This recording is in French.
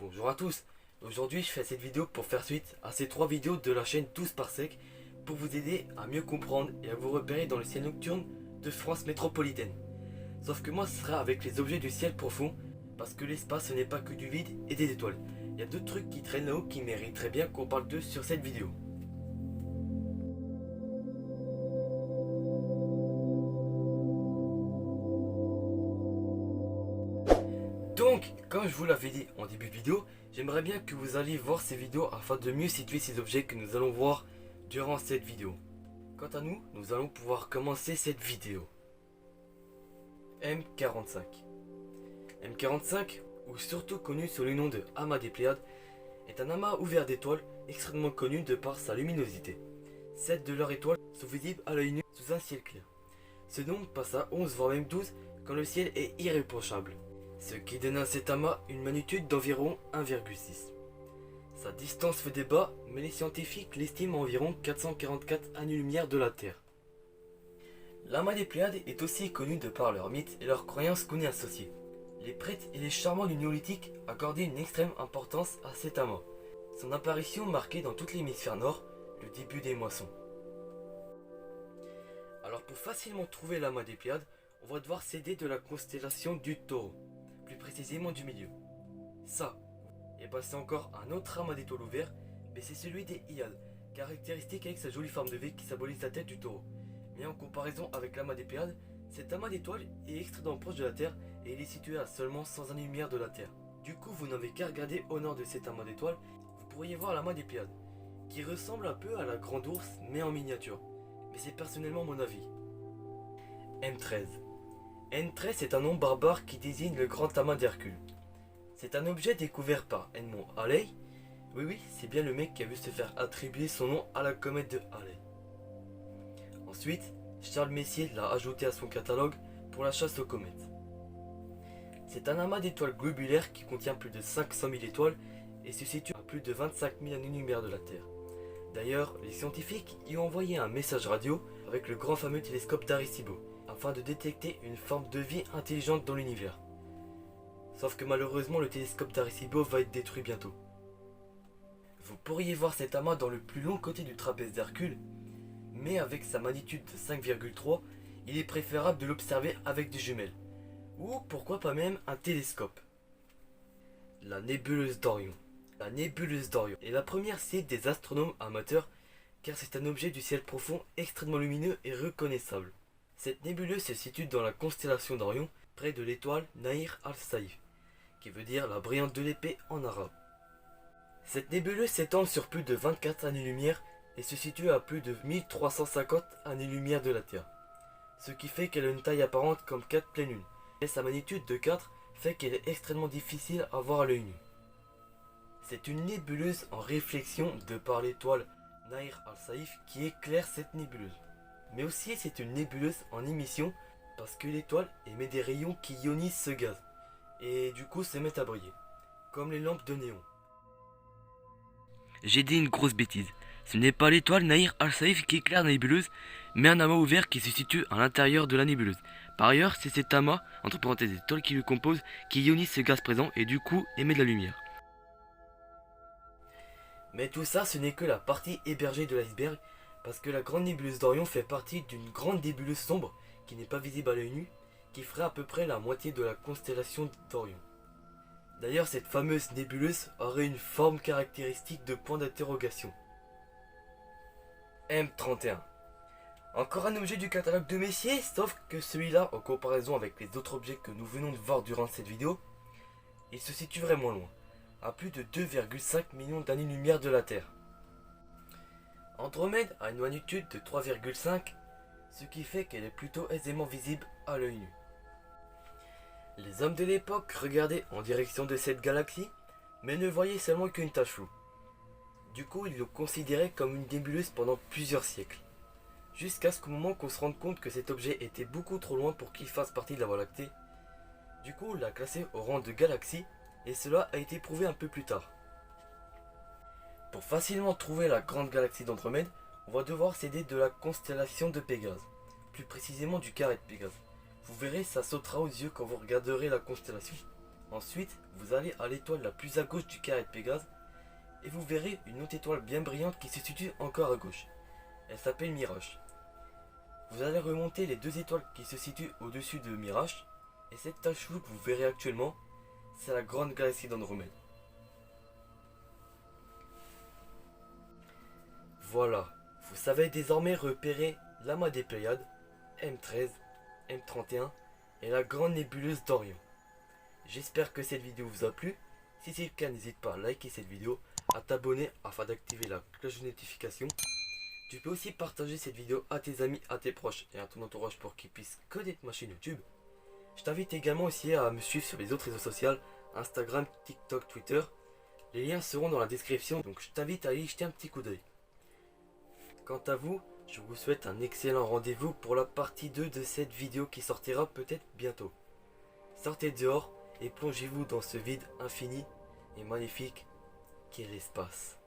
Bonjour à tous, aujourd'hui je fais cette vidéo pour faire suite à ces 3 vidéos de la chaîne Tous par Sec pour vous aider à mieux comprendre et à vous repérer dans le ciel nocturne de France métropolitaine. Sauf que moi ce sera avec les objets du ciel profond parce que l'espace ce n'est pas que du vide et des étoiles. Il y a d'autres trucs qui traînent là-haut qui mériteraient bien qu'on parle d'eux sur cette vidéo. Donc, comme je vous l'avais dit en début de vidéo, j'aimerais bien que vous alliez voir ces vidéos afin de mieux situer ces objets que nous allons voir durant cette vidéo. Quant à nous, nous allons pouvoir commencer cette vidéo. M45. M45, ou surtout connu sous le nom de amas des Pléiades, est un amas ouvert d'étoiles extrêmement connu de par sa luminosité. 7 de leurs étoiles sont visibles à l'œil nu sous un ciel clair. Ce nombre passe à 11 voire même 12 quand le ciel est irréprochable. Ce qui donne à cet amas une magnitude d'environ 1,6. Sa distance fait débat, mais les scientifiques l'estiment à environ 444 années-lumière de la Terre. L'amas des Pléiades est aussi connu de par leurs mythes et leurs croyances qu'on y associe. Les prêtres et les charmants du néolithique accordaient une extrême importance à cet amas. Son apparition marquait dans tout l'hémisphère nord le début des moissons. Alors pour facilement trouver l'amas des Pléiades, on va devoir s'aider de la constellation du Taureau, plus précisément du milieu. Ça, et ben c'est encore un autre amas d'étoiles ouvert, mais c'est celui des Hyades, caractéristique avec sa jolie forme de V qui symbolise la tête du taureau. Mais en comparaison avec l'amas des Pléiades, cet amas d'étoiles est extrêmement proche de la Terre et il est situé à seulement 100 années-lumière de la Terre. Du coup, vous n'avez qu'à regarder au nord de cet amas d'étoiles, vous pourriez voir l'amas des Pléiades, qui ressemble un peu à la grande ours mais en miniature. Mais c'est personnellement mon avis. M13. M13 est un nom barbare qui désigne le grand amas d'Hercule. C'est un objet découvert par Edmond Halley. Oui, c'est bien le mec qui a vu se faire attribuer son nom à la comète de Halley. Ensuite, Charles Messier l'a ajouté à son catalogue pour la chasse aux comètes. C'est un amas d'étoiles globulaires qui contient plus de 500 000 étoiles et se situe à plus de 25 000 années-lumière de la Terre. D'ailleurs, les scientifiques y ont envoyé un message radio avec le grand fameux télescope d'Arecibo, afin de détecter une forme de vie intelligente dans l'univers. Sauf que malheureusement le télescope d'Arecibo va être détruit bientôt. Vous pourriez voir cet amas dans le plus long côté du trapèze d'Hercule, mais avec sa magnitude de 5,3, il est préférable de l'observer avec des jumelles, ou pourquoi pas même un télescope. La nébuleuse d'Orion. La nébuleuse d'Orion est la première cible des astronomes amateurs car c'est un objet du ciel profond extrêmement lumineux et reconnaissable. Cette nébuleuse se situe dans la constellation d'Orion, près de l'étoile Nahir al-Saïf, qui veut dire la brillante de l'épée en arabe. Cette nébuleuse s'étend sur plus de 24 années-lumière et se situe à plus de 1350 années-lumière de la Terre, ce qui fait qu'elle a une taille apparente comme 4 pleines lunes, et sa magnitude de 4 fait qu'elle est extrêmement difficile à voir à l'œil nu. C'est une nébuleuse en réflexion de par l'étoile Nahir al-Saïf qui éclaire cette nébuleuse. Mais aussi c'est une nébuleuse en émission parce que l'étoile émet des rayons qui ionisent ce gaz et du coup se mettent à briller, comme les lampes de néon. J'ai dit une grosse bêtise, ce n'est pas l'étoile Nahir al-Saïf qui éclaire la nébuleuse, mais un amas ouvert qui se situe à l'intérieur de la nébuleuse. Par ailleurs, c'est cet amas, entre parenthèses des étoiles qui le composent, qui ionise ce gaz présent et du coup émet de la lumière. Mais tout ça, ce n'est que la partie hébergée de l'iceberg, parce que la grande nébuleuse d'Orion fait partie d'une grande nébuleuse sombre qui n'est pas visible à l'œil nu, qui ferait à peu près la moitié de la constellation d'Orion. D'ailleurs, cette fameuse nébuleuse aurait une forme caractéristique de point d'interrogation. M31. Encore un objet du catalogue de Messier, sauf que celui-là, en comparaison avec les autres objets que nous venons de voir durant cette vidéo, il se situe vraiment loin, à plus de 2,5 millions d'années-lumière de la Terre. Andromède a une magnitude de 3,5, ce qui fait qu'elle est plutôt aisément visible à l'œil nu. Les hommes de l'époque regardaient en direction de cette galaxie, mais ne voyaient seulement qu'une tache floue. Du coup, ils l'ont considérée comme une nébuleuse pendant plusieurs siècles, jusqu'à ce qu'au moment qu'on se rende compte que cet objet était beaucoup trop loin pour qu'il fasse partie de la Voie lactée. Du coup, on l'a classé au rang de galaxie, et cela a été prouvé un peu plus tard. Pour facilement trouver la grande galaxie d'Andromède, on va devoir s'aider de la constellation de Pégase, plus précisément du carré de Pégase. Vous verrez, ça sautera aux yeux quand vous regarderez la constellation. Ensuite, vous allez à l'étoile la plus à gauche du carré de Pégase et vous verrez une autre étoile bien brillante qui se situe encore à gauche. Elle s'appelle Mirage. Vous allez remonter les 2 étoiles qui se situent au-dessus de Mirage et cette tache floue que vous verrez actuellement, c'est la grande galaxie d'Andromède. Voilà, vous savez désormais repérer l'amas des Pléiades, M13, M31 et la grande nébuleuse d'Orion. J'espère que cette vidéo vous a plu. Si c'est le cas, n'hésite pas à liker cette vidéo, à t'abonner afin d'activer la cloche de notification. Tu peux aussi partager cette vidéo à tes amis, à tes proches et à ton entourage pour qu'ils puissent connaître ma chaîne YouTube. Je t'invite également aussi à me suivre sur les autres réseaux sociaux, Instagram, TikTok, Twitter. Les liens seront dans la description, donc je t'invite à y jeter un petit coup d'œil. Quant à vous, je vous souhaite un excellent rendez-vous pour la partie 2 de cette vidéo qui sortira peut-être bientôt. Sortez dehors et plongez-vous dans ce vide infini et magnifique qu'est l'espace.